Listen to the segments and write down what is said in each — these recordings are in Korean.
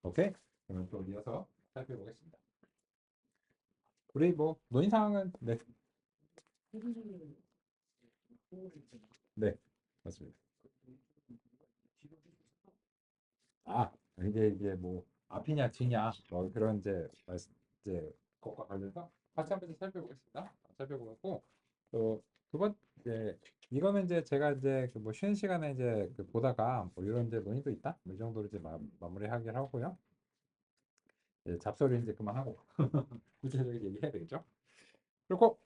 오케이? 그러면 또 이어서 살펴보겠습니다. 우리 뭐 논의 사항은 네, 맞습니다. 아, 이게 뭐 앞이냐 뒤냐 뭐 그런 이제 것과 관련해서 같이 한번 살펴보겠습니다. 살펴보고 또 두 번째 이거는 이제 제가 이제 그뭐 쉬는 시간에 이제 그 보다가 뭐 이런 이제 논의도 있다 뭐이 정도로 이제 마무리하기로 하고요. 잡소리 이제 그만하고 구체적인 얘기해야 되겠죠. 그리고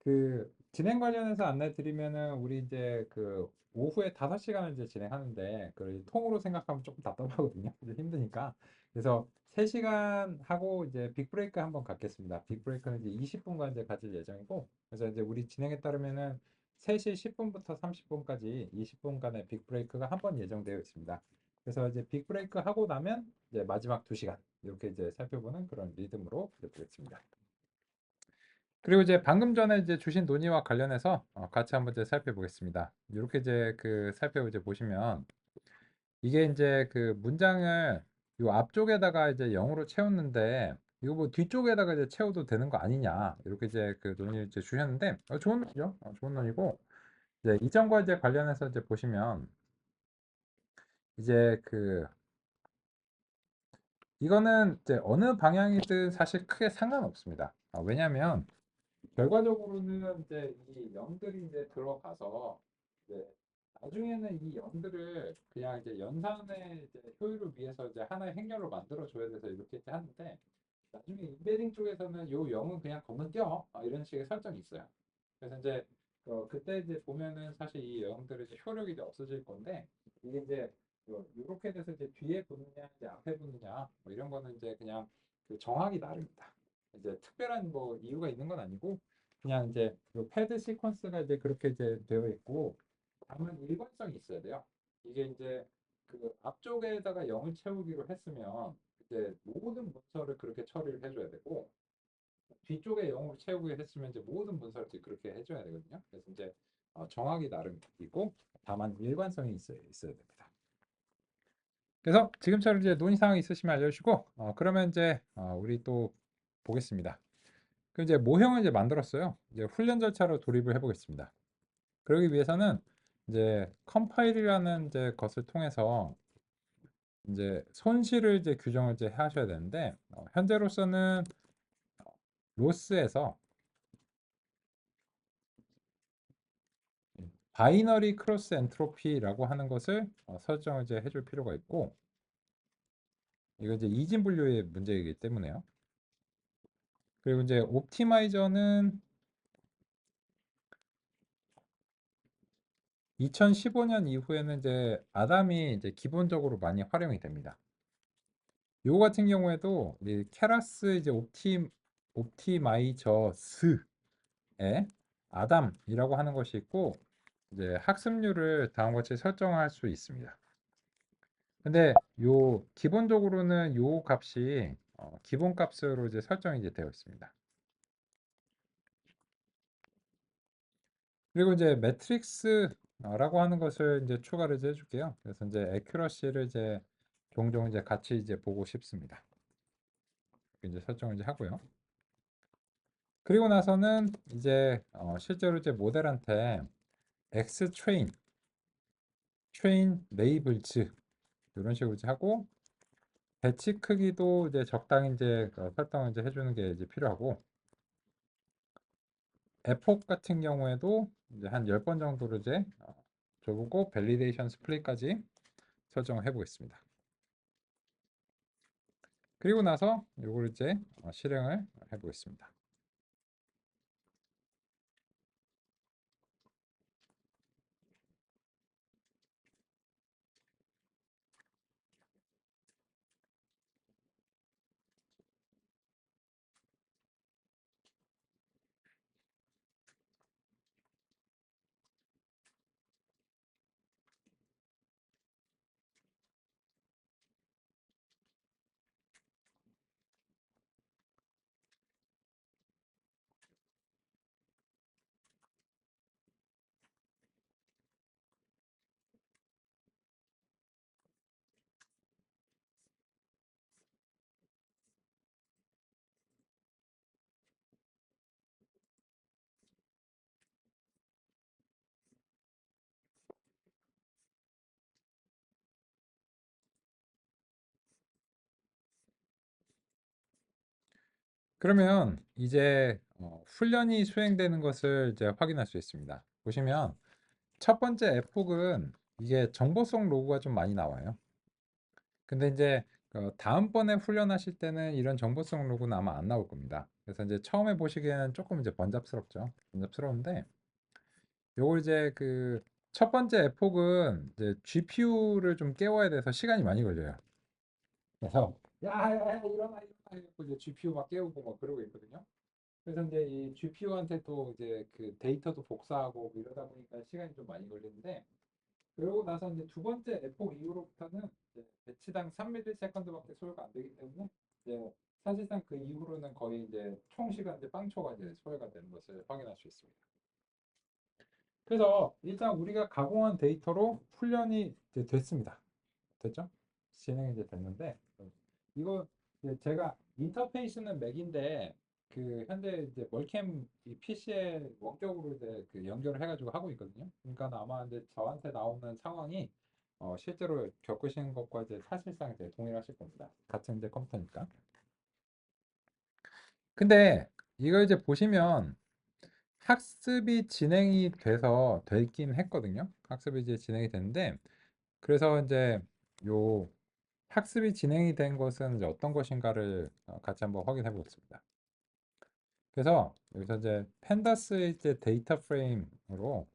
그 진행 관련해서 안내 드리면은 우리 이제 그 오후에 5시간을 이제 진행하는데 그 통으로 생각하면 조금 답답하거든요. 이제 힘드니까. 그래서 3시간 하고 이제 빅브레이크 한번 갖겠습니다. 빅브레이크는 이제 20분간 이제 가질 예정이고 그래서 이제 우리 진행에 따르면은 3시 10분부터 30분까지 20분간의 빅브레이크가 한 번 예정되어 있습니다. 그래서 이제 빅브레이크 하고 나면 이제 마지막 2시간 이렇게 이제 살펴보는 그런 리듬으로 보겠습니다. 그리고 이제 방금 전에 이제 주신 논의와 관련해서 같이 한번 이제 살펴보겠습니다. 이렇게 이제 그 이제 보시면 이게 이제 그 문장을 요 앞쪽에다가 이제 0으로 채웠는데 이거 뭐 뒤쪽에다가 이제 채워도 되는 거 아니냐 이렇게 이제 그 논의를 이제 주셨는데 좋은 논의죠. 좋은 논의고 이제 이전과 이제 관련해서 이제 보시면 이제 그 이거는 이제 어느 방향이든 사실 크게 상관없습니다. 왜냐하면 결과적으로는 이제 이 영들이 이제 들어가서 이제 나중에는 이 영들을 그냥 이제 연산의 이제 효율을 위해서 이제 하나의 행렬로 만들어 줘야 돼서 이렇게 이제 하는데 나중에 인베딩 쪽에서는 요 영은 그냥 건너뛰어 이런 식의 설정이 있어요. 그래서 이제 그때 이제 보면은 사실 이 영들의 이제 효력이 이제 없어질 건데 이게 이제 이렇게 돼서 이제 뒤에 붙느냐 이제 앞에 붙느냐 뭐 이런 거는 이제 그냥 그 정하기 나름이다. 이제 특별한 뭐 이유가 있는 건 아니고 그냥 이제 요 패드 시퀀스가 이제 그렇게 이제 되어 있고 다만 일관성이 있어야 돼요. 이게 이제 그 앞쪽에다가 0을 채우기로 했으면 이제 모든 문서를 그렇게 처리를 해줘야 되고 뒤쪽에 0으로 채우기 했으면 이제 모든 문서를 그렇게 해줘야 되거든요. 그래서 이제 정하기 나름이고 다만 일관성이 있어야 됩니다. 그래서 지금처럼 이제 논의 사항이 있으시면 알려주시고 그러면 이제 우리 또 보겠습니다. 그럼 이제 모형을 이제 만들었어요. 이제 훈련 절차로 돌입을 해보겠습니다. 그러기 위해서는 이제 컴파일이라는 이제 것을 통해서 이제 손실을 이제 규정을 이제 하셔야 되는데 현재로서는 로스에서 바이너리 크로스 엔트로피라고 하는 것을 설정을 이제 해줄 필요가 있고 이거 이제 이진 분류의 문제이기 때문에요. 그리고 이제 옵티마이저는 2015년 이후에는 이제 아담이 이제 기본적으로 많이 활용이 됩니다. 요거 같은 경우에도 이 케라스 이제 옵티마이저스에 아담이라고 하는 것이 있고 이제 학습률을 다음과 같이 설정할 수 있습니다. 근데 요 기본적으로는 요 값이 기본 값으로 이제 설정이 이제 되어 있습니다. 그리고 이제 매트릭스라고 하는 것을 이제 추가를 이제 해줄게요. 그래서 이제 애큐러시를 이제 종종 이제 같이 이제 보고 싶습니다. 이제 설정을 이제 하고요. 그리고 나서는 이제 실제로 이제 모델한테 X 트레인 레이블즈 이런 식으로 이제 하고 배치 크기도 이제 적당히 이제 설정을 이제 해주는 게 이제 필요하고 에폭 같은 경우에도 이제 한 10번 정도로 이제 줘보고 밸리데이션 스플릿까지 설정을 해 보겠습니다. 그리고 나서 이걸 이제 실행을 해 보겠습니다. 그러면 이제 훈련이 수행되는 것을 이제 확인할 수 있습니다. 보시면 첫 번째 에폭은 이게 정보성 로그가 좀 많이 나와요. 근데 이제 다음번에 훈련하실 때는 이런 정보성 로그는 아마 안 나올 겁니다. 그래서 이제 처음에 보시기에는 조금 이제 번잡스럽죠. 번잡스러운데 요걸 이제 그 첫 번째 에폭은 이제 GPU를 좀 깨워야 돼서 시간이 많이 걸려요. 그래서 야야야 일어나 이러고 이제 GPU 막 깨우고 막 그러고 있거든요. 그래서 이제 이 GPU한테 또 이제 그 데이터도 복사하고 뭐 이러다 보니까 시간이 좀 많이 걸리는데 그러고 나서 이제 두 번째 에폭 이후로부터는 이제 배치당 3ms밖에 소요가 안 되기 때문에 이제 사실상 그 이후로는 거의 이제 총 시간 이제 빵초가 이제 소요가 되는 것을 확인할 수 있습니다. 그래서 일단 우리가 가공한 데이터로 훈련이 이제 됐습니다. 됐죠? 진행이 이제 됐는데 이거 이제 제가 인터페이스는 맥인데 그 현재 이제 멀캠 이 PC에 원격으로 이제 그 연결을 해가지고 하고 있거든요. 그러니까 아마 이제 저한테 나오는 상황이 실제로 겪으시는 것과 이제 사실상 이제 동일하실 겁니다. 같은 이제 컴퓨터니까. 근데 이걸 이제 보시면 학습이 진행이 돼서 됐긴 했거든요. 학습이 이제 진행이 됐는데 그래서 이제 요 학습이 진행이 된 것은 이제 어떤 것인가를 같이 한번 확인해 보겠습니다. 그래서 여기서 이제 펜다스의 이제 데이터 프레임으로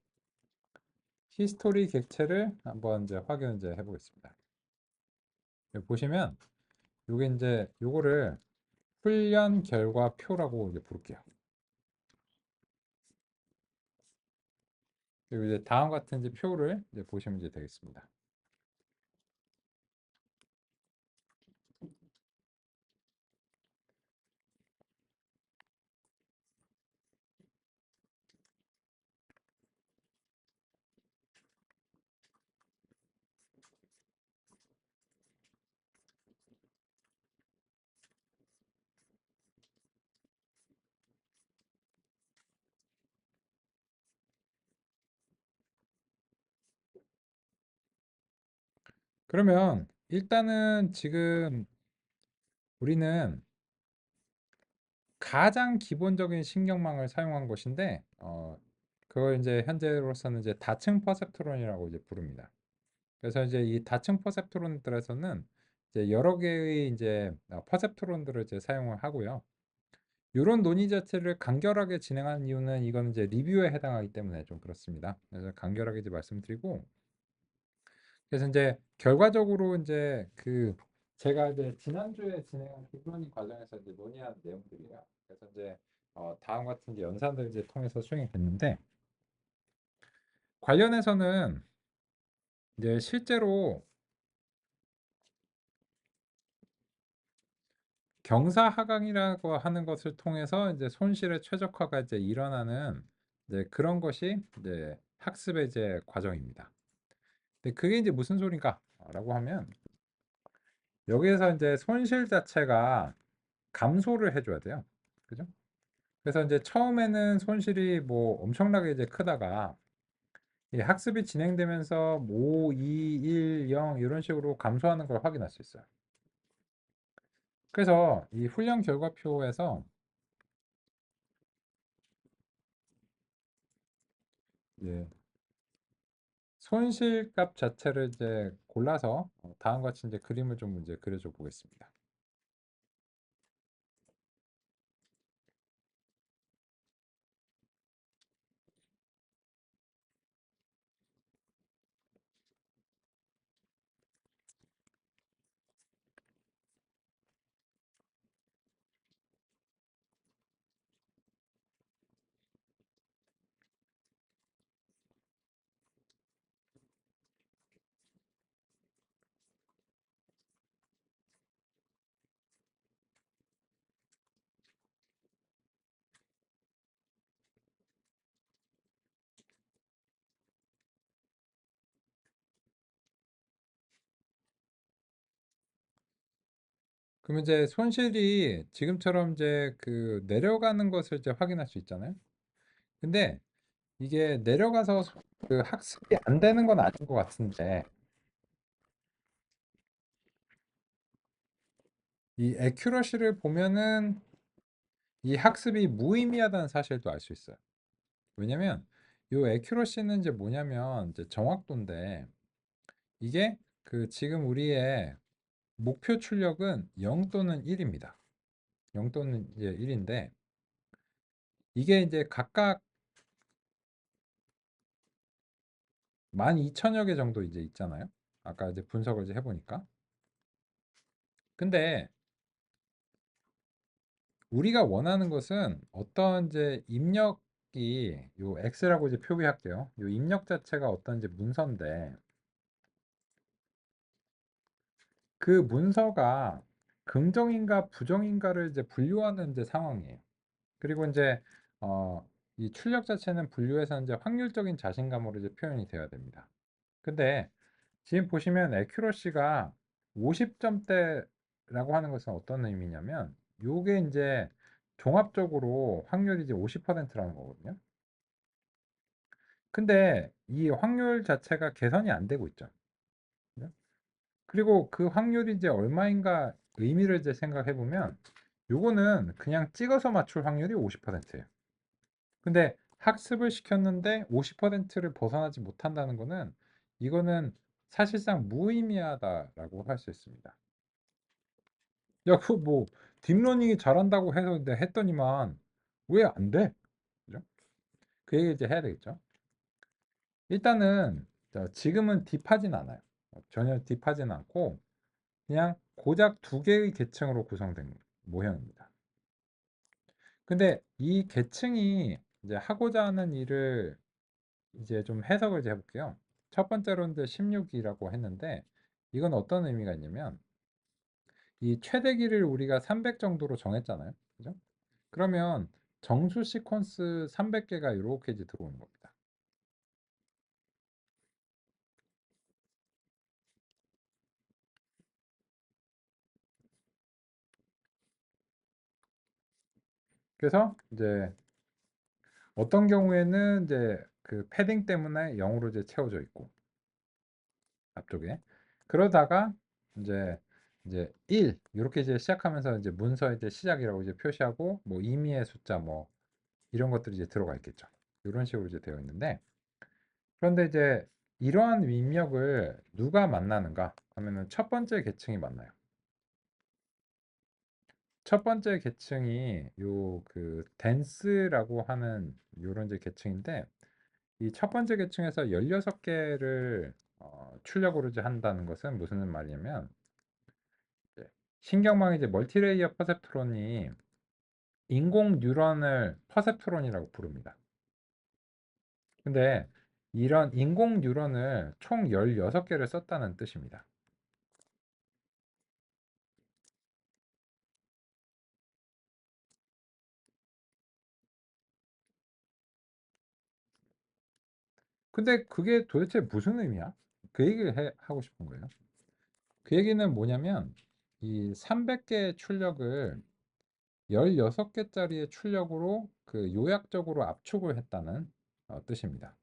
히스토리 객체를 한번 이제 확인 이제 해보겠습니다. 여기 보시면 요게 이제 요거를 훈련 결과 표라고 이제 부를게요. 그리고 이제 다음 같은 이제 표를 이제 보시면 이제 되겠습니다. 그러면 일단은 지금 우리는 가장 기본적인 신경망을 사용한 것인데 그걸 이제 현재로서는 이제 다층 퍼셉트론이라고 이제 부릅니다. 그래서 이제 이 다층 퍼셉트론들에서는 이제 여러 개의 이제 퍼셉트론들을 이제 사용을 하고요. 이런 논의 자체를 간결하게 진행하는 이유는 이건 이제 리뷰에 해당하기 때문에 좀 그렇습니다. 그래서 간결하게 이제 말씀드리고 그래서 이제 결과적으로 이제 그 제가 이제 지난주에 진행한 딥러닝 과정에서 이제 논의한 내용들이에요. 그래서 이제 다음 같은 이제 연산들 이제 통해서 수행이 됐는데 관련해서는 이제 실제로 경사하강이라고 하는 것을 통해서 이제 손실의 최적화가 이제 일어나는 이제 그런 것이 이제 학습의 이제 과정입니다. 근데 그게 이제 무슨 소린가라고 하면 여기에서 이제 손실 자체가 감소를 해줘야 돼요. 그죠? 그래서 이제 처음에는 손실이 뭐 엄청나게 이제 크다가 이 학습이 진행되면서 5, 2, 1, 0 이런 식으로 감소하는 걸 확인할 수 있어요. 그래서 이 훈련 결과표에서 예, 손실값 자체를 이제 골라서 다음과 같이 이제 그림을 좀 이제 그려줘 보겠습니다. 그럼 이제 손실이 지금처럼 이제 그 내려가는 것을 이제 확인할 수 있잖아요. 근데 이게 내려가서 그 학습이 안 되는 건 아닌 것 같은데 이 애큐러시를 보면은 이 학습이 무의미하다는 사실도 알 수 있어요. 왜냐면 요 accuracy는 이제 뭐냐면 이제 정확도인데 이게 그 지금 우리의 목표 출력은 0 또는 1입니다. 0 또는 이제 1인데 이게 이제 각각 12,000여 개 정도 이제 있잖아요. 아까 이제 분석을 이제 해보니까. 근데 우리가 원하는 것은 어떤 이제 입력이 요 X라고 이제 표기할게요. 요 입력 자체가 어떤 이제 문서인데 그 문서가 긍정인가 부정인가를 이제 분류하는 이제 상황이에요. 그리고 이제 이 출력 자체는 분류해서 이제 확률적인 자신감으로 이제 표현이 되어야 됩니다. 근데 지금 보시면 accuracy가 50점대라고 하는 것은 어떤 의미냐면 요게 이제 종합적으로 확률이 이제 50%라는 거거든요. 근데 이 확률 자체가 개선이 안 되고 있죠. 그죠? 그리고 그 확률이 이제 얼마인가 의미를 이제 생각해 보면 요거는 그냥 찍어서 맞출 확률이 50%예요. 근데 학습을 시켰는데 50%를 벗어나지 못한다는 거는 이거는 사실상 무의미하다라고 할 수 있습니다. 야, 그 뭐 딥러닝이 잘한다고 해서 내가 했더니만 왜 안 돼? 그죠? 그 얘기 이제 해야 되겠죠. 일단은 자, 지금은 딥하진 않아요. 전혀 딥하진 않고 그냥 고작 두 개의 계층으로 구성된 모형입니다. 근데 이 계층이 이제 하고자 하는 일을 이제 좀 해석을 이제 해볼게요. 첫 번째로 이제 16이라고 했는데 이건 어떤 의미가 있냐면 이 최대 길이를 우리가 300 정도로 정했잖아요. 그죠? 그러면 정수 시퀀스 300개가 이렇게 이제 들어오는 겁니다. 그래서 이제 어떤 경우에는 이제 그 패딩 때문에 0으로 이제 채워져 있고 앞쪽에 그러다가 이제 1 이렇게 이제 시작하면서 이제 문서의 이제 시작이라고 이제 표시하고 뭐 임의의 숫자 뭐 이런 것들이 이제 들어가 있겠죠. 이런 식으로 이제 되어 있는데 그런데 이제 이러한 입력을 누가 만나는가 하면은 첫 번째 계층이 만나요. 첫 번째 계층이 요 그 댄스라고 하는 요런 이제 계층인데 이 첫 번째 계층에서 16개를 출력으로 이제 한다는 것은 무슨 말이냐면 이제 신경망 이제 멀티레이어 퍼셉트론이 인공 뉴런을 퍼셉트론이라고 부릅니다. 근데 이런 인공 뉴런을 총 16개를 썼다는 뜻입니다. 근데 그게 도대체 무슨 의미야? 그 얘기를 하고 싶은 거예요. 그 얘기는 뭐냐면 이 300개의 출력을 16개짜리의 출력으로 그 요약적으로 압축을 했다는 뜻입니다.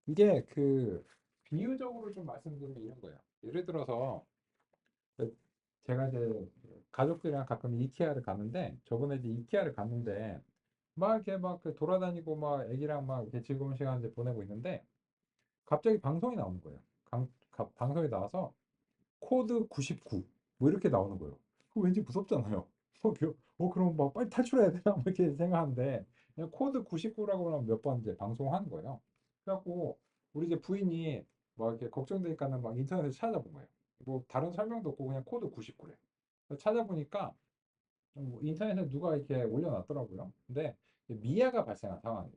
이게 그 비유적으로 좀 말씀드리면 이런 거예요. 예를 들어서 그 제가 이제 가족들이랑 가끔 이케아를 가는데 저번에 이제 이케아를 갔는데 막 이렇게 막그 돌아다니고 막 애기랑 막 이렇게 즐거운 시간 이제 보내고 있는데 갑자기 방송이 나오는 거예요. 방송이 나와서 코드 99 뭐 이렇게 나오는 거예요. 그거 왠지 무섭잖아요. 그럼 막 빨리 탈출해야 되나 뭐 이렇게 생각하는데 그냥 코드 99라고 하면 몇 번 이제 방송하는 거예요. 그래갖고 우리 이제 부인이 막 이렇게 걱정되니까는 막 인터넷에 찾아본 거예요. 뭐 다른 설명도 없고 그냥 코드 99래. 찾아보니까 인터넷에 누가 이렇게 올려놨더라고요. 근데 미아가 발생한 상황이에요.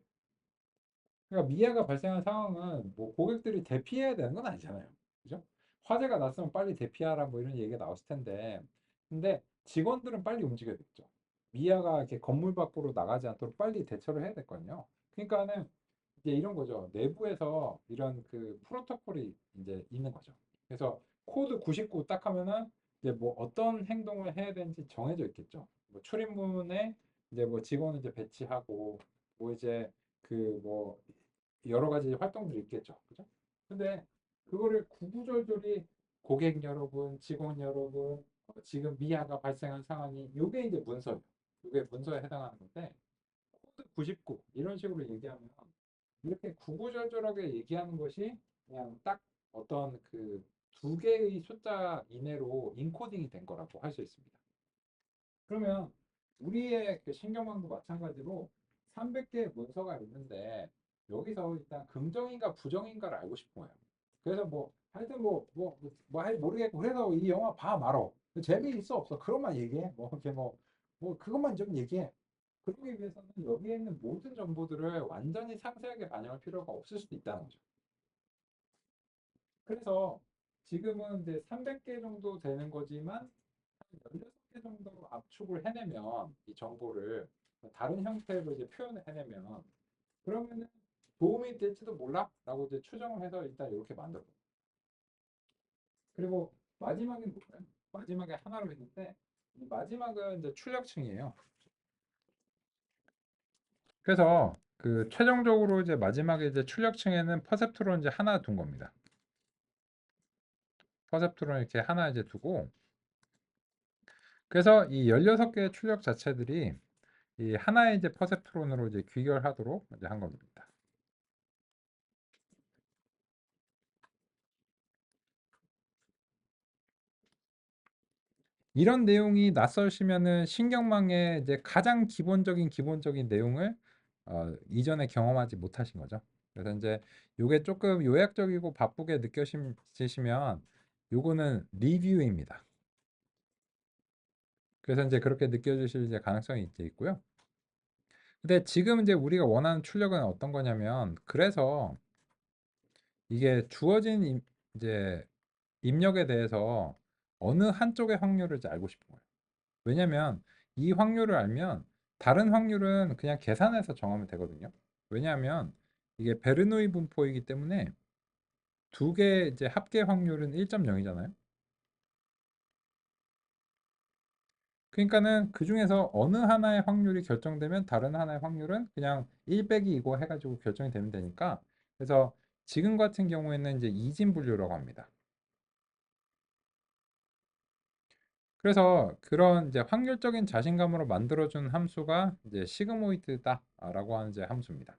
그러니까 미아가 발생한 상황은 뭐 고객들이 대피해야 되는 건 아니잖아요. 그죠? 화재가 났으면 빨리 대피하라 뭐 이런 얘기가 나왔을 텐데. 근데 직원들은 빨리 움직여야겠죠. 미아가 이렇게 건물 밖으로 나가지 않도록 빨리 대처를 해야 됐거든요. 그러니까는 이제 이런 거죠. 내부에서 이런 그 프로토콜이 이제 있는 거죠. 그래서 코드 99 딱 하면은 이제 뭐 어떤 행동을 해야 되는지 정해져 있겠죠. 뭐 출입문에 이제 뭐 직원을 이제 배치하고 뭐 이제 그 뭐 여러 가지 활동들이 있겠죠. 그죠? 근데 그거를 구구절절히 고객 여러분, 직원 여러분, 지금 미아가 발생한 상황이 요게 이제 문서예요. 이게 문서에 해당하는 건데 코드 99 이런 식으로 얘기하면 이렇게 구구절절하게 얘기하는 것이 그냥 딱 어떤 그 두 개의 숫자 이내로 인코딩이 된 거라고 할 수 있습니다. 그러면 우리의 그 신경망도 마찬가지로 300개의 문서가 있는데 여기서 일단 긍정인가 부정인가를 알고 싶은 거예요. 그래서 뭐 하여튼 모르겠고 그래서 이 영화 봐 말어. 재미있어 없어 그것만 얘기해. 뭐 이렇게 뭐 그것만 좀 얘기해. 그러기 위해서는 여기에 있는 모든 정보들을 완전히 상세하게 반영할 필요가 없을 수도 있다는 거죠. 그래서 지금은 이제 300개 정도 되는 거지만 16개 정도 압축을 해내면 이 정보를 다른 형태로 이제 표현을 해내면 그러면은 도움이 될지도 몰라라고 이제 추정을 해서 일단 이렇게 만들어. 그리고 마지막에 뭐예요? 마지막에 하나로 했는데 이 마지막은 이제 출력층이에요. 그래서 그 최종적으로 이제 마지막에 이제 출력층에는 퍼셉트론 이제 하나 둔 겁니다. 퍼셉트론 이렇게 하나 이제 두고 그래서 이 16개의 출력 자체들이 이 하나의 이제 퍼셉트론으로 이제 귀결하도록 이제 한 겁니다. 이런 내용이 낯설시면은 신경망의 이제 가장 기본적인 내용을 이전에 경험하지 못하신 거죠. 그래서 이제 요게 조금 요약적이고 바쁘게 느껴지시면 요거는 리뷰입니다. 그래서 이제 그렇게 느껴지실 이제 가능성이 이제 있고요. 근데 지금 이제 우리가 원하는 출력은 어떤 거냐면 그래서 이게 주어진 이제 입력에 대해서 어느 한쪽의 확률을 이제 알고 싶은 거예요. 왜냐면 이 확률을 알면 다른 확률은 그냥 계산해서 정하면 되거든요. 왜냐하면 이게 베르노이 분포이기 때문에 두 개 이제 합계 확률은 1.0이잖아요. 그러니까는 그 중에서 어느 하나의 확률이 결정되면 다른 하나의 확률은 그냥 1 빼기 이거 해가지고 결정이 되면 되니까 그래서 지금 같은 경우에는 이제 이진 분류라고 합니다. 그래서 그런 이제 확률적인 자신감으로 만들어준 함수가 이제 시그모이드다라고 하는 이제 함수입니다.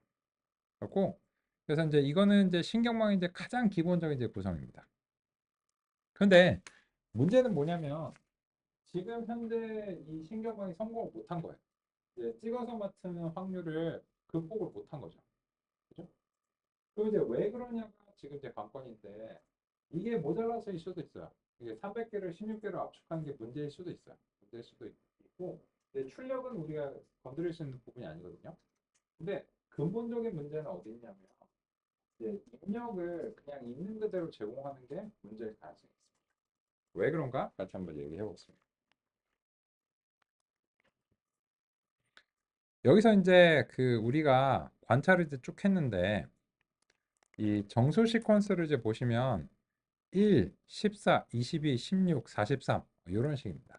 그렇고 그래서 이제 이거는 이제 신경망의 이제 가장 기본적인 이제 구성입니다. 그런데 문제는 뭐냐면 지금 현재 이 신경망이 성공을 못한 거예요. 이제 찍어서 맞추는 확률을 극복을 못한 거죠. 그죠? 그럼 이제 왜 그러냐가 지금 이제 관건인데 이게 모자라서일 수도 있어요. 이게 300개를 16개로 압축하는 게 문제일 수도 있어요. 문제일 수도 있고 근데 출력은 우리가 건드릴 수 있는 부분이 아니거든요. 근데 근본적인 문제는 어디 있냐면 이제 입력을 그냥 있는 그대로 제공하는 게 문제일 가능성이 있습니다. 왜 그런가? 같이 한번 얘기해 보겠습니다. 여기서 이제 그 우리가 관찰을 이제 쭉 했는데 이 정수 시퀀스를 이제 보시면 1, 14, 22, 16, 43 이런 식입니다.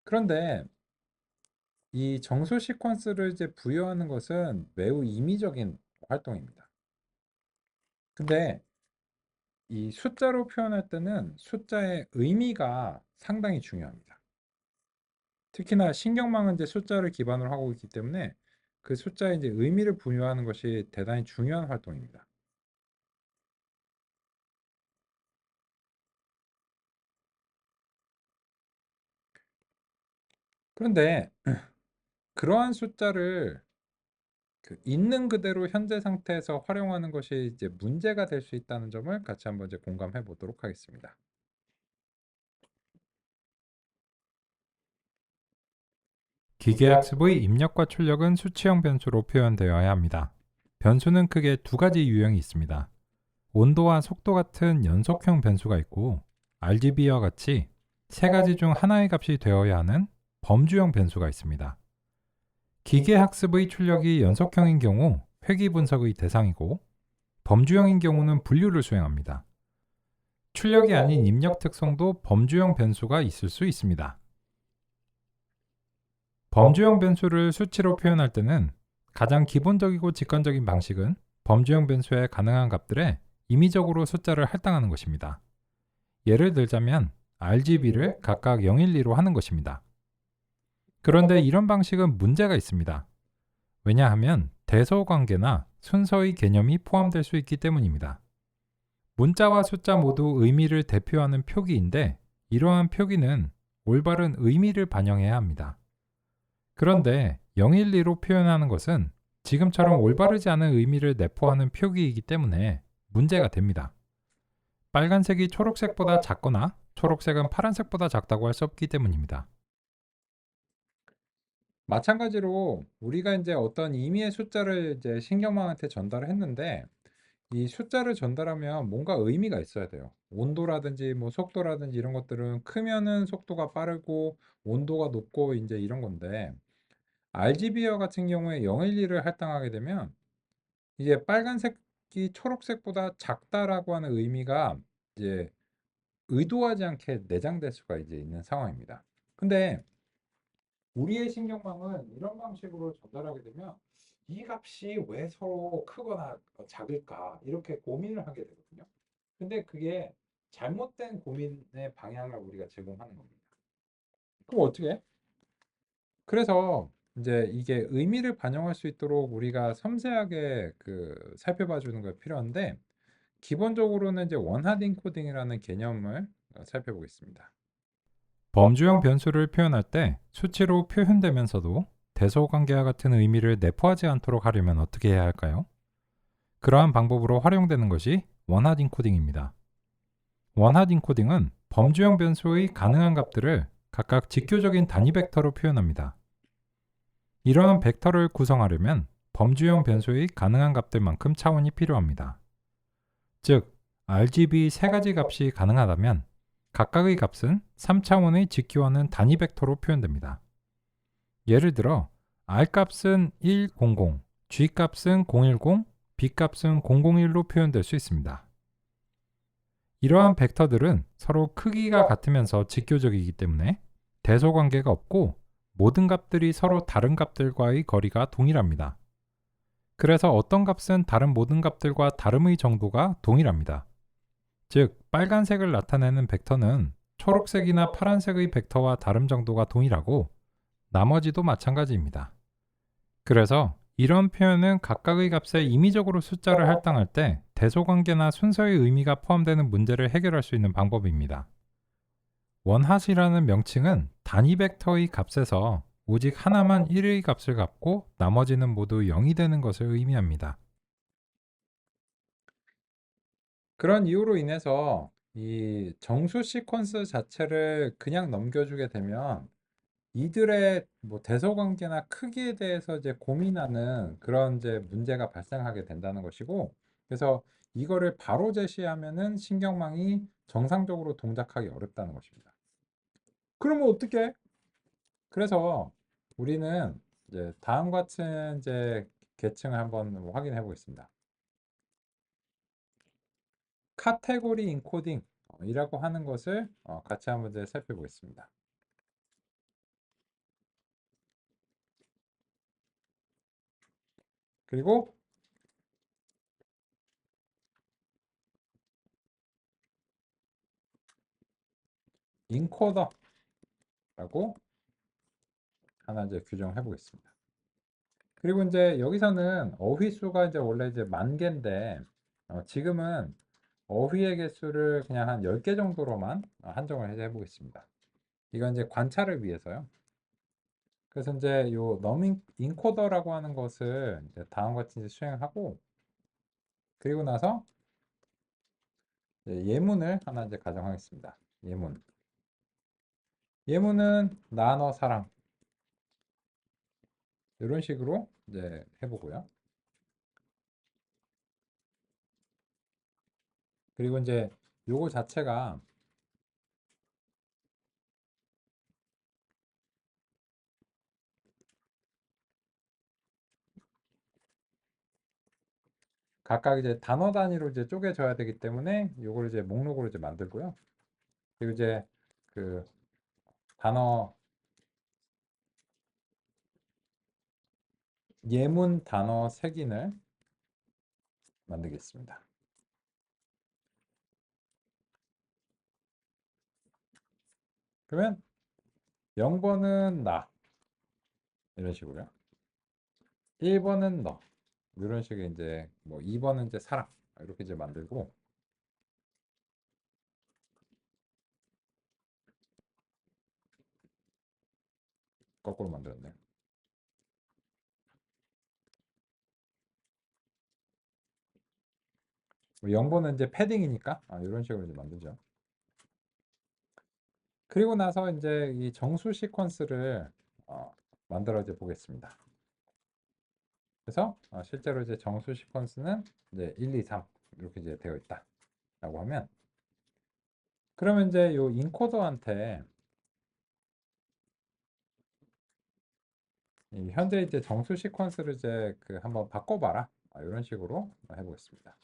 그런데 이 정수 시퀀스를 이제 부여하는 것은 매우 임의적인 활동입니다. 근데 이 숫자로 표현할 때는 숫자의 의미가 상당히 중요합니다. 특히나 신경망은 이제 숫자를 기반으로 하고 있기 때문에 그 숫자에 이제 의미를 부여하는 것이 대단히 중요한 활동입니다. 그런데 그러한 숫자를 그 있는 그대로 현재 상태에서 활용하는 것이 이제 문제가 될 수 있다는 점을 같이 한번 이제 공감해 보도록 하겠습니다. 기계학습의 입력과 출력은 수치형 변수로 표현되어야 합니다. 변수는 크게 두 가지 유형이 있습니다. 온도와 속도 같은 연속형 변수가 있고 RGB와 같이 세 가지 중 하나의 값이 되어야 하는 범주형 변수가 있습니다. 기계학습의 출력이 연속형인 경우 회귀 분석의 대상이고 범주형인 경우는 분류를 수행합니다. 출력이 아닌 입력 특성도 범주형 변수가 있을 수 있습니다. 범주형 변수를 수치로 표현할 때는 가장 기본적이고 직관적인 방식은 범주형 변수의 가능한 값들에 임의적으로 숫자를 할당하는 것입니다. 예를 들자면 RGB를 각각 0, 1, 2로 하는 것입니다. 그런데 이런 방식은 문제가 있습니다. 왜냐하면 대소관계나 순서의 개념이 포함될 수 있기 때문입니다. 문자와 숫자 모두 의미를 대표하는 표기인데 이러한 표기는 올바른 의미를 반영해야 합니다. 그런데 012로 표현하는 것은 지금처럼 올바르지 않은 의미를 내포하는 표기이기 때문에 문제가 됩니다. 빨간색이 초록색보다 작거나 초록색은 파란색보다 작다고 할 수 없기 때문입니다. 마찬가지로 우리가 이제 어떤 임의의 숫자를 이제 신경망한테 전달을 했는데 이 숫자를 전달하면 뭔가 의미가 있어야 돼요. 온도라든지 뭐 속도라든지 이런 것들은 크면은 속도가 빠르고 온도가 높고 이제 이런 건데 RGB와 같은 경우에 012를 할당하게 되면 이게 빨간색이 초록색보다 작다라고 하는 의미가 이제 의도하지 않게 내장될 수가 이제 있는 상황입니다. 근데 우리의 신경망은 이런 방식으로 전달하게 되면 이 값이 왜 서로 크거나 작을까 이렇게 고민을 하게 되거든요. 근데 그게 잘못된 고민의 방향을 우리가 제공하는 겁니다. 그럼 어떻게 해? 그래서 이제 이게 의미를 반영할 수 있도록 우리가 섬세하게 살펴봐 주는 게 필요한데 기본적으로는 이제 원하드 인코딩이라는 개념을 살펴보겠습니다. 범주형 변수를 표현할 때 수치로 표현되면서도 대소관계와 같은 의미를 내포하지 않도록 하려면 어떻게 해야 할까요? 그러한 방법으로 활용되는 것이 원하드 인코딩입니다. 원하드 인코딩은 범주형 변수의 가능한 값들을 각각 직교적인 단위 벡터로 표현합니다. 이러한 벡터를 구성하려면 범주형 변수의 가능한 값들만큼 차원이 필요합니다. 즉, RGB 세 가지 값이 가능하다면 각각의 값은 3차원의 직교하는 단위 벡터로 표현됩니다. 예를 들어 R 값은 100, G 값은 010, B 값은 001로 표현될 수 있습니다. 이러한 벡터들은 서로 크기가 같으면서 직교적이기 때문에 대소관계가 없고 모든 값들이 서로 다른 값들과의 거리가 동일합니다. 그래서 어떤 값은 다른 모든 값들과 다름의 정도가 동일합니다. 즉, 빨간색을 나타내는 벡터는 초록색이나 파란색의 벡터와 다름 정도가 동일하고 나머지도 마찬가지입니다. 그래서 이런 표현은 각각의 값에 임의적으로 숫자를 할당할 때 대소관계나 순서의 의미가 포함되는 문제를 해결할 수 있는 방법입니다. 원핫이라는 명칭은 단위 벡터의 값에서 오직 하나만 1의 값을 갖고 나머지는 모두 0이 되는 것을 의미합니다. 그런 이유로 인해서 이 정수 시퀀스 자체를 그냥 넘겨주게 되면 이들의 뭐 대소관계나 크기에 대해서 이제 고민하는 그런 이제 문제가 발생하게 된다는 것이고, 그래서 이거를 바로 제시하면은 신경망이 정상적으로 동작하기 어렵다는 것입니다. 그러면 어떻게 해? 그래서 우리는 이제 다음 같은 이제 계층을 한번 확인해 보겠습니다. 카테고리 인코딩 이라고 하는 것을 같이 한번 이제 살펴보겠습니다. 그리고 인코더라고 하나 이제 규정해 보겠습니다. 그리고 이제 여기서는 어휘 수가 이제 원래 이제 10,000개인데 지금은 어휘의 개수를 그냥 한 10개 정도로만 한정을 해 보겠습니다. 이건 이제 관찰을 위해서요. 그래서 이제 요 넘 인코더라고 하는 것을 이제 다음과 같이 이제 수행하고 그리고 나서 예문을 하나 이제 가정하겠습니다. 예문. 예문은 나너 사랑 이런 식으로 이제 해보고요. 그리고 이제 요거 자체가 각각 이제 단어 단위로 이제 쪼개져야 되기 때문에 요걸 이제 목록으로 이제 만들고요. 그리고 이제 그 단어 예문 단어 색인을 만들겠습니다. 그러면 0번은 나, 이런 식으로요. 1번은 너. 이런 식의 이제 뭐 2번은 이제 사랑. 이렇게 이제 만들고 거꾸로 만들었네요. 뭐 0번은 이제 패딩이니까 이런 식으로 이제 만들죠. 그리고 나서 이제 이 정수 시퀀스를 어, 만들어 이제 보겠습니다. 그래서 실제로 이제 정수 시퀀스는 이제 1, 2, 3 이렇게 이제 되어 있다라고 하면 그러면 이제 요 인코더한테 이 현재 이제 정수 시퀀스를 이제 그 한번 바꿔봐라 이런 식으로 해보겠습니다.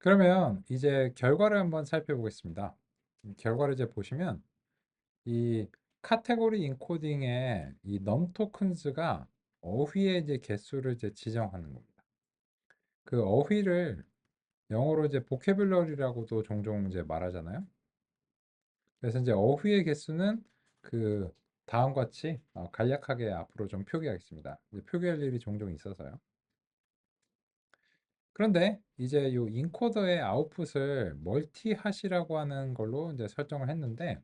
그러면 이제 결과를 한번 살펴보겠습니다. 결과를 이제 보시면 이 카테고리 인코딩의 이 넘 토큰스가 어휘의 이제 개수를 이제 지정하는 겁니다. 그 어휘를 영어로 이제 보캐뷸러리라고도 종종 이제 말하잖아요. 그래서 이제 어휘의 개수는 그 다음과 같이 간략하게 앞으로 좀 표기하겠습니다. 이제 표기할 일이 종종 있어서요. 그런데 이제 요 인코더의 아웃풋을 멀티 핫이라고 하는 걸로 이제 설정을 했는데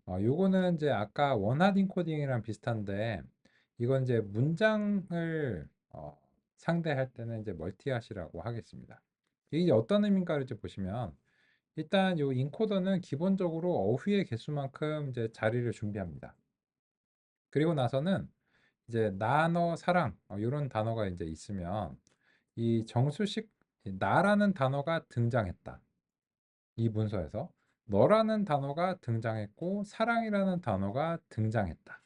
요거는 이제 아까 원핫 인코딩이랑 비슷한데 이건 이제 문장을 상대할 때는 이제 멀티 핫이라고 하겠습니다. 이게 어떤 의미인가를 이제 보시면 일단 요 인코더는 기본적으로 어휘의 개수만큼 이제 자리를 준비합니다. 그리고 나서는 이제 나너 사랑 이런 단어가 이제 있으면 이 정수식 나라는 단어가 등장했다. 이 문서에서 너라는 단어가 등장했고 사랑이라는 단어가 등장했다.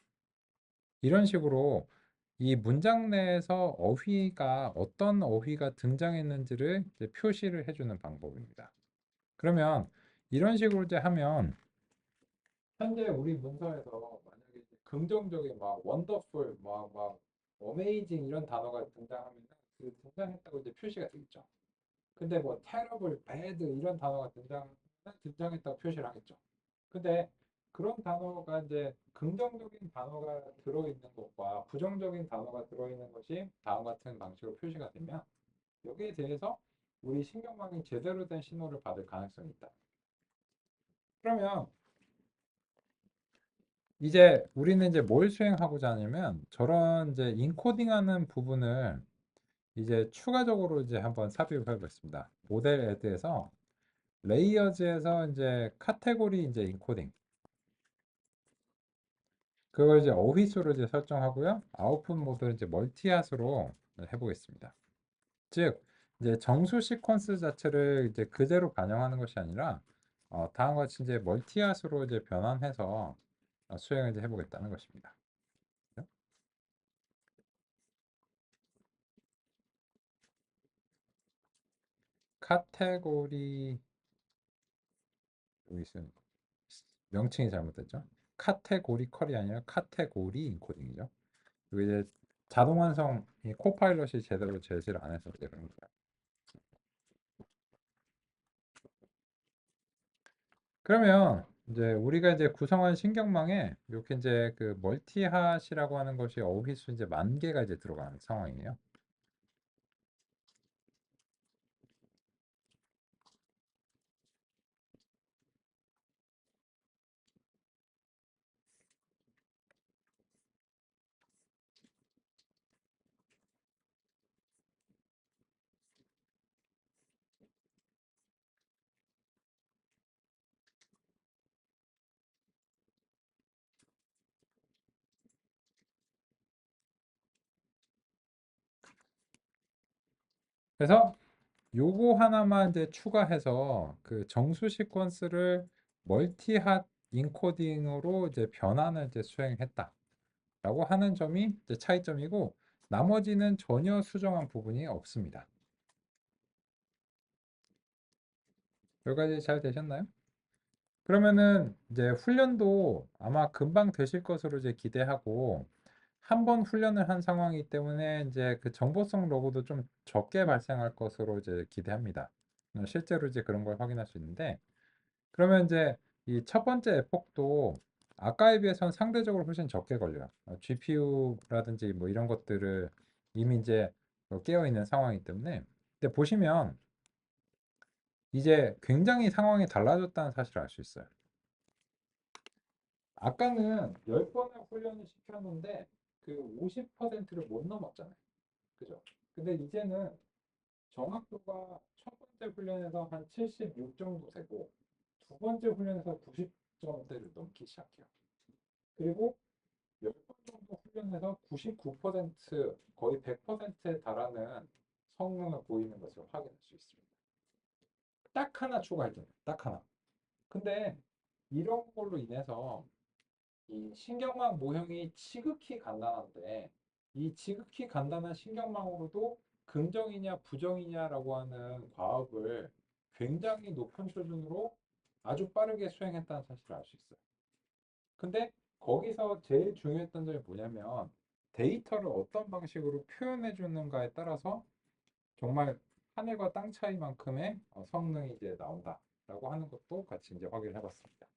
이런 식으로 이 문장 내에서 어휘가 어떤 어휘가 등장했는지를 이제 표시를 해주는 방법입니다. 그러면 이런 식으로 이제 하면 현재 우리 문서에서 만약에 이제 긍정적인 막 원더풀, 막 어메이징 이런 단어가 등장하면 그 등장했다고 이제 표시가 되겠죠. 근데 뭐 terrible, bad 이런 단어가 등장했다고 표시를 하겠죠. 근데 그런 단어가 이제 긍정적인 단어가 들어있는 것과 부정적인 단어가 들어있는 것이 다음 같은 방식으로 표시가 되면 여기에 대해서 우리 신경망이 제대로 된 신호를 받을 가능성이 있다. 그러면 이제 우리는 이제 뭘 수행하고자 하냐면 저런 이제 인코딩하는 부분을 이제 추가적으로 이제 한번 삽입해 보겠습니다. 모델 애드에서 레이어즈에서 이제 카테고리 이제 인코딩 그걸 이제 어휘수로 이제 설정하고요. 아웃풋 모드를 이제 멀티핫으로 해보겠습니다. 즉 이제 정수 시퀀스 자체를 이제 그대로 반영하는 것이 아니라 다음과 같이 이제 멀티핫으로 이제 변환해서 수행을 이제 해보겠다는 것입니다. 카테고리 여기 있으면 명칭이 잘못됐죠. 카테고리컬이 아니라 카테고리 인코딩이죠. 그리고 이제 자동 완성 이 코파일럿이 제대로 제시를 안 해서 이제 그런 거예요. 그러면 이제 우리가 이제 구성한 신경망에 이렇게 이제 그 멀티핫이라고 하는 것이 어휘수 이제 10,000개가 이제 들어가는 상황이에요. 그래서 요거 하나만 이제 추가해서 그 정수 시퀀스를 멀티핫 인코딩으로 이제 변환을 이제 수행했다라고 하는 점이 이제 차이점이고 나머지는 전혀 수정한 부분이 없습니다. 여기까지 잘 되셨나요? 그러면은 이제 훈련도 아마 금방 되실 것으로 이제 기대하고 한 번 훈련을 한 상황이기 때문에 이제 그 정보성 로고도 좀 적게 발생할 것으로 이제 기대합니다. 실제로 이제 그런 걸 확인할 수 있는데 그러면 이제 이 첫 번째 에폭도 아까에 비해서는 상대적으로 훨씬 적게 걸려요. GPU라든지 뭐 이런 것들을 이미 이제 깨어 있는 상황이기 때문에 근데 보시면 이제 굉장히 상황이 달라졌다는 사실을 알 수 있어요. 아까는 10번을 훈련을 시켰는데 그 50%를 못 넘었잖아요. 그죠? 근데 이제는 정확도가 첫 번째 훈련에서 한 76 정도 되고 두 번째 훈련에서 90점대를 넘기 시작해요. 그리고 10번 정도 훈련해서 99% 거의 100%에 달하는 성능을 보이는 것을 확인할 수 있습니다. 딱 하나 추가할게요. 딱 하나. 근데 이런 걸로 인해서 이 신경망 모형이 지극히 간단한데 이 지극히 간단한 신경망으로도 긍정이냐 부정이냐라고 하는 과업을 굉장히 높은 수준으로 아주 빠르게 수행했다는 사실을 알 수 있어요. 근데 거기서 제일 중요했던 점이 뭐냐면 데이터를 어떤 방식으로 표현해 주는가에 따라서 정말 하늘과 땅 차이만큼의 성능이 이제 나온다라고 하는 것도 같이 이제 확인해 봤습니다.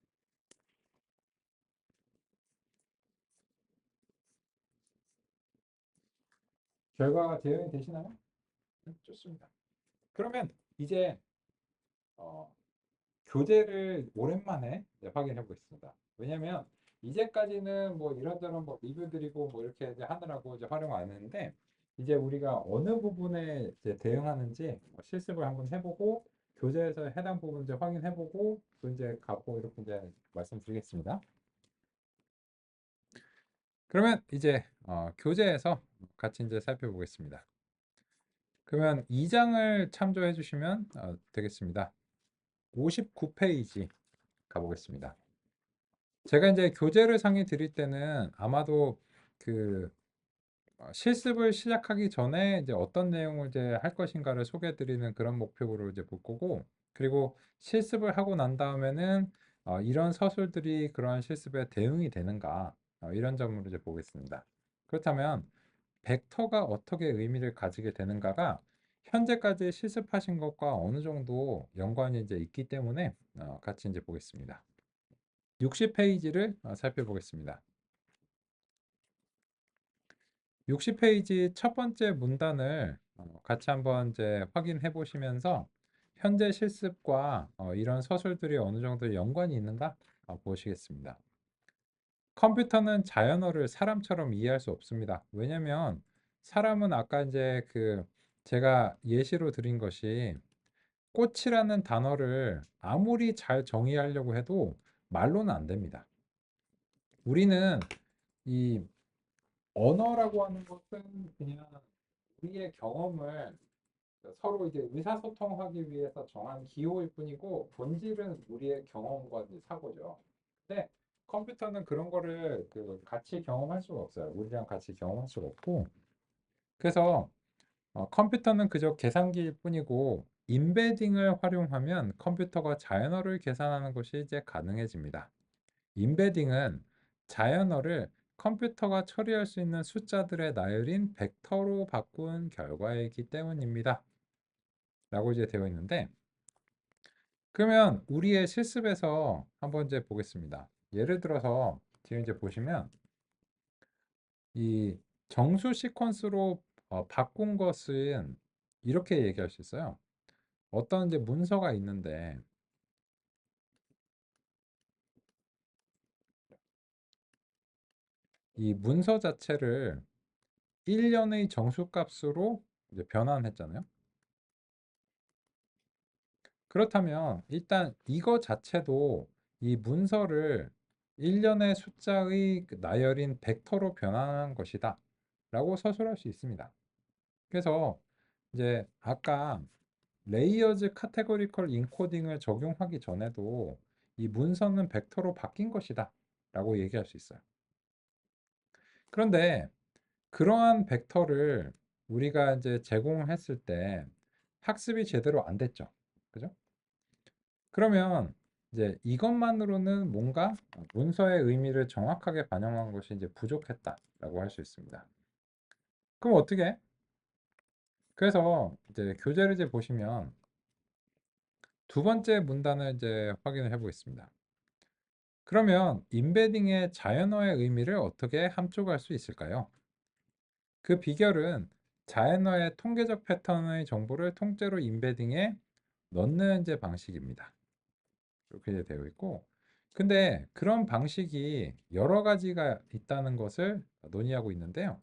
결과가 대응이 되시나요? 좋습니다. 그러면 이제 어, 교재를 오랜만에 이제 확인해 보겠습니다. 왜냐면 이제까지는 뭐 이런저런 뭐 리뷰 드리고 뭐 이렇게 이제 하느라고 이제 활용 안 했는데 이제 우리가 어느 부분에 이제 대응하는지 실습을 한번 해보고 교재에서 해당 부분 이제 확인해보고 또 이제 갖고 이렇게 이제 말씀드리겠습니다. 그러면 이제 교재에서 같이 이제 살펴보겠습니다. 그러면 2장을 참조해 주시면 되겠습니다. 59페이지 가보겠습니다. 제가 이제 교재를 상의 드릴 때는 아마도 그 실습을 시작하기 전에 이제 어떤 내용을 이제 할 것인가를 소개해 드리는 그런 목표로 이제 볼 거고, 그리고 실습을 하고 난 다음에는 이런 서술들이 그러한 실습에 대응이 되는가, 이런 점으로 이제 보겠습니다. 그렇다면 벡터가 어떻게 의미를 가지게 되는가가 현재까지 실습하신 것과 어느 정도 연관이 이제 있기 때문에 같이 이제 보겠습니다. 60페이지를 살펴보겠습니다. 60페이지 첫 번째 문단을 같이 한번 이제 확인해 보시면서 현재 실습과 이런 서술들이 어느 정도 연관이 있는가 보시겠습니다. 컴퓨터는 자연어를 사람처럼 이해할 수 없습니다. 왜냐면 사람은 아까 이제 그 제가 예시로 드린 것이 꽃이라는 단어를 아무리 잘 정의하려고 해도 말로는 안 됩니다. 우리는 이 언어라고 하는 것은 그냥 우리의 경험을 서로 이제 의사소통하기 위해서 정한 기호일 뿐이고 본질은 우리의 경험과 이제 사고죠. 근데 컴퓨터는 그런 거를 그 같이 경험할 수가 없어요. 우리랑 같이 경험할 수가 없고 그래서 컴퓨터는 그저 계산기일 뿐이고 임베딩을 활용하면 컴퓨터가 자연어를 계산하는 것이 이제 가능해집니다. 임베딩은 자연어를 컴퓨터가 처리할 수 있는 숫자들의 나열인 벡터로 바꾼 결과이기 때문입니다. 라고 이제 되어 있는데, 그러면 우리의 실습에서 한번 이제 보겠습니다. 예를 들어서 뒤에 이제 보시면 이 정수 시퀀스로 바꾼 것은 이렇게 얘기할 수 있어요. 어떤 이제 문서가 있는데 이 문서 자체를 1년의 정수값으로 이제 변환했잖아요. 그렇다면 일단 이거 자체도 이 문서를 1년의 숫자의 그 나열인 벡터로 변환한 것이다 라고 서술할 수 있습니다. 그래서 이제 아까 레이어즈 카테고리컬 인코딩을 적용하기 전에도 이 문서는 벡터로 바뀐 것이다 라고 얘기할 수 있어요. 그런데 그러한 벡터를 우리가 이제 제공했을 때 학습이 제대로 안 됐죠. 그죠? 그러면 이제 이것만으로는 뭔가 문서의 의미를 정확하게 반영한 것이 이제 부족했다라고 할 수 있습니다. 그럼 어떻게 해? 그래서 이제 교재를 이제 보시면 두 번째 문단을 이제 확인을 해보겠습니다. 그러면 임베딩의 자연어의 의미를 어떻게 함축할 수 있을까요? 그 비결은 자연어의 통계적 패턴의 정보를 통째로 임베딩에 넣는 이제 방식입니다. 이렇게 되어 있고, 근데 그런 방식이 여러 가지가 있다는 것을 논의하고 있는데요.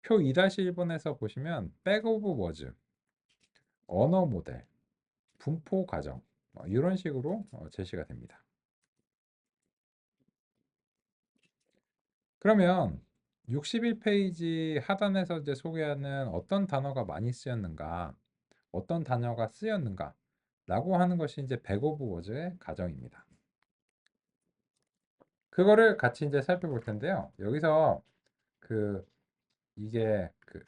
표 2-1번에서 보시면 백 오브 워즈, 언어 모델, 분포 과정 이런 식으로 제시가 됩니다. 그러면 61페이지 하단에서 이제 소개하는 어떤 단어가 많이 쓰였는가, 어떤 단어가 쓰였는가 라고 하는 것이 이제 백 오브 워즈의 가정입니다. 그거를 같이 이제 살펴볼 텐데요. 여기서 그 이게 그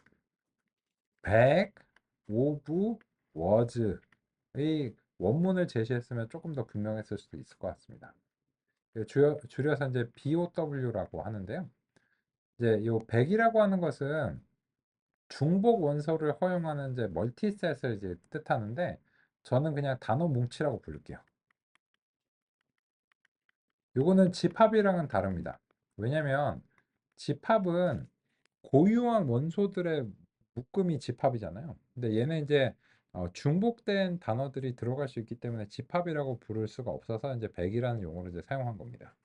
백 오브 워즈의 원문을 제시했으면 조금 더 분명했을 수도 있을 것 같습니다. 줄여서 이제 BOW라고 하는데요. 이제 이 100이라고 하는 것은 중복 원서를 허용하는 이제 멀티셋을 이제 뜻하는데 저는 그냥 단어 뭉치라고 부를게요. 요거는 집합이랑은 다릅니다. 왜냐면 집합은 고유한 원소들의 묶음이 집합이잖아요. 근데 얘는 이제 중복된 단어들이 들어갈 수 있기 때문에 집합이라고 부를 수가 없어서 이제 100이라는 용어를 이제 사용한 겁니다.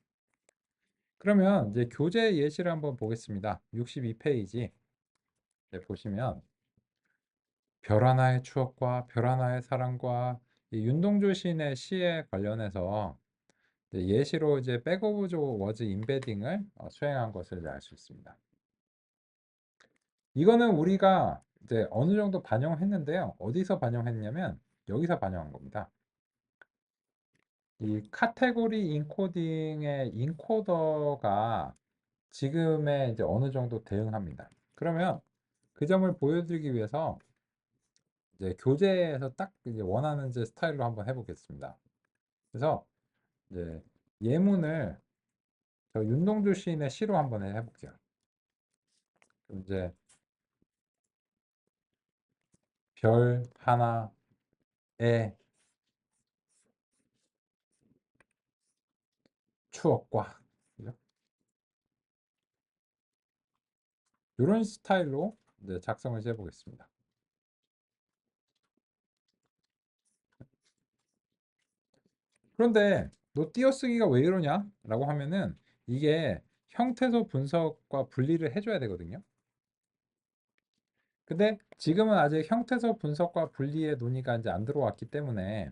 그러면 이제 교재 예시를 한번 보겠습니다. 62페이지 보시면 별 하나의 추억과 별 하나의 사랑과 이 윤동주 시인의 시에 관련해서 이제 예시로 이제 백 오브 워즈 임베딩을 수행한 것을 알 수 있습니다. 이거는 우리가 이제 어느 정도 반영했는데요. 어디서 반영했냐면 여기서 반영한 겁니다. 이 카테고리 인코딩의 인코더가 지금의 이제 어느 정도 대응합니다. 그러면 그 점을 보여드리기 위해서 이제 교재에서 딱 이제 원하는 이제 스타일로 한번 해보겠습니다. 그래서 이제 예문을 저 윤동주 시인의 시로 한번 해볼게요. 그럼 이제 별 하나의 추억과 이런 스타일로 이제 작성을 해보겠습니다. 그런데 너 띄어쓰기가 왜 이러냐? 라고 하면은 이게 형태소 분석과 분리를 해줘야 되거든요. 근데 지금은 아직 형태소 분석과 분리의 논의가 이제 안 들어왔기 때문에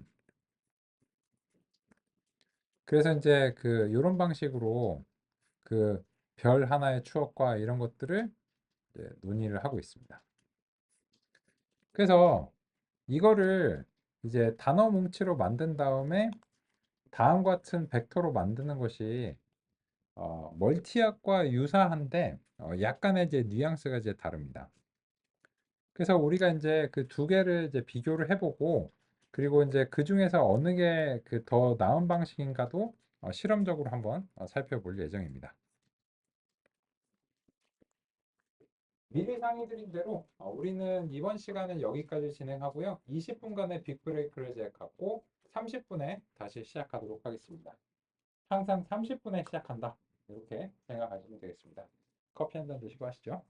그래서 이제 그 이런 방식으로 그 별 하나의 추억과 이런 것들을 이제 논의를 하고 있습니다. 그래서 이거를 이제 단어 뭉치로 만든 다음에 다음과 같은 벡터로 만드는 것이 멀티학과 유사한데 약간의 이제 뉘앙스가 이제 다릅니다. 그래서 우리가 이제 그 두 개를 이제 비교를 해보고 그리고 이제 그 중에서 어느 게 그 더 나은 방식인가도 실험적으로 한번 살펴볼 예정입니다. 미리 상의드린 대로 우리는 이번 시간은 여기까지 진행하고요. 20분간의 빅브레이크를 갖고 30분에 다시 시작하도록 하겠습니다. 항상 30분에 시작한다. 이렇게 생각하시면 되겠습니다. 커피 한 잔 드시고 하시죠.